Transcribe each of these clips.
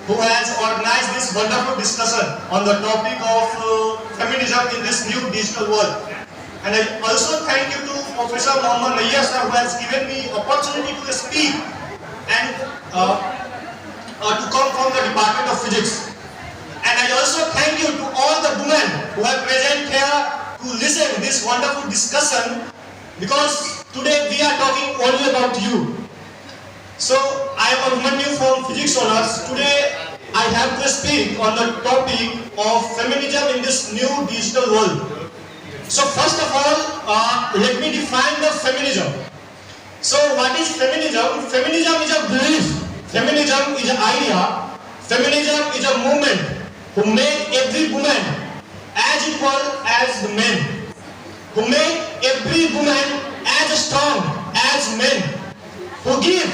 who has organized this wonderful discussion on the topic of feminism in this new digital world. And I also thank you to Professor Mohammad Nayyar sir, who has given me opportunity to speak and to come from the Department of Physics. And I also thank you to all the women who are present here to listen to this wonderful discussion, because today we are talking only about you. So I am Abhimanyu from Physics Honors. Today I have to speak on the topic of feminism in this new digital world. So first of all, let me define the feminism. So what is feminism? Feminism is a belief. Feminism is an idea. Feminism is a movement who make every woman as equal as the men, who make every woman as strong as men, who give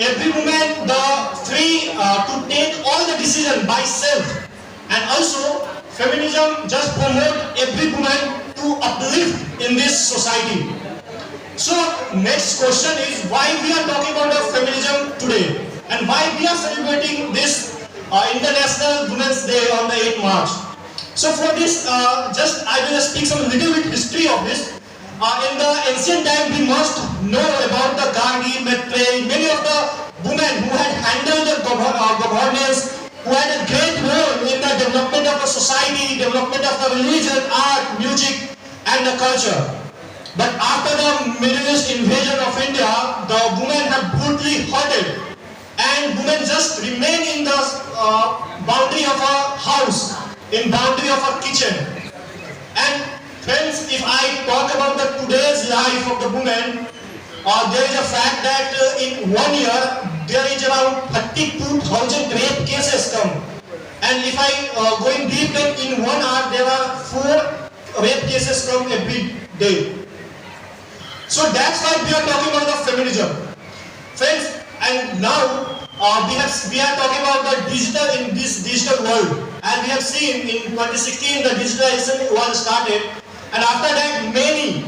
every woman the free to take all the decision by self. And also feminism just promote every woman to uplift in this society. So next question is, why we are talking about the feminism today and why we are celebrating this International Women's Day on the 8th March. So for this, I will speak some little bit history of this. In the ancient time, we must know about the Gandhi, Maitrey, many of the women who had handled the governance, who had a great role in the development of a society, development of the religion, art, music, and the culture. But after the Middle East invasion of India, the women have brutally hurted, and women just remain in the boundary of a house, in boundary of a kitchen. And friends, if I talk about the today's life of the women, there is a fact that in 1 year there is around 32,000 rape cases come. And if I go in deep, in 1 hour there are 4 rape cases come every day. So that's why we are talking about the feminism, friends. And now we are talking about the digital in this digital world, and we have seen in 2016 the digitalization was started, and after that many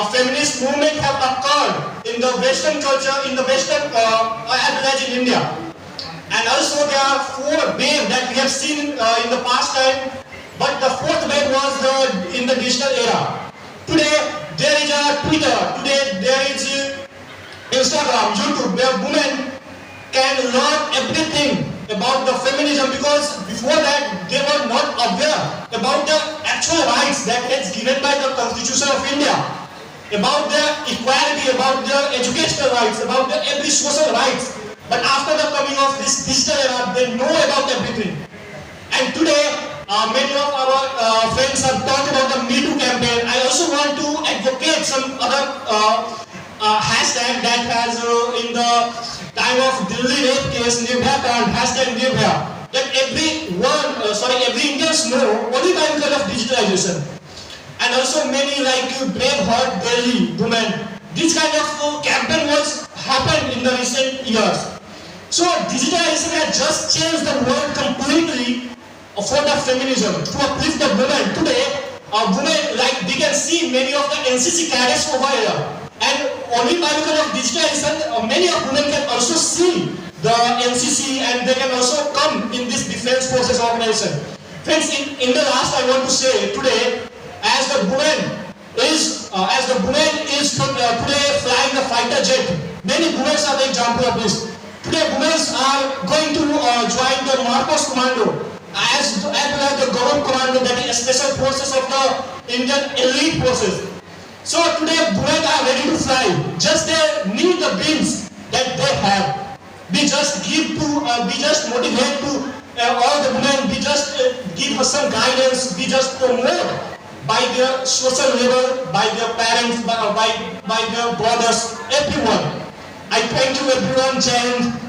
feminist movement have occurred in the Western culture, in the Western as well as in India. And also there are 4 waves that we have seen in the past time, but the 4th wave was in the digital era. Today there is a Twitter, today there is Instagram, YouTube, where women can learn everything about the feminism, because before that they were not aware about the actual rights that is given by the Constitution of India, about their equality, about their educational rights, about their every social rights. But after the coming of this digital era, they know about everything. And today, many of our friends have talked about the Me Too campaign. I also want to advocate some other hashtag that has in the time of Delhi rape case, Nirbhaya, hashtag Nirbhaya, that every Indians know only by because of digitalization. And also many like Braveheart Delhi women. This kind of campaign was happened in the recent years. So digitalization has just changed the world completely for the feminism, to uplift the women. Today, women, like we can see many of the NCC cadets over here. And only by because of digitalization, many of women can also see the NCC, and they can also come in this defense forces organization. Friends, in the last, I want to say today, as the woman is today flying the fighter jet, many women are the example of this. Today, women are going to join the Marcos Commando, as well as the Gaurav Commando, that is special forces of the Indian elite forces. So today women are ready to fly. Just they need the wings that they have. We just motivate to all the women. We just give us some guidance. We just promote by their social level, by their parents, by their brothers, everyone. I thank you everyone, Jai Hind.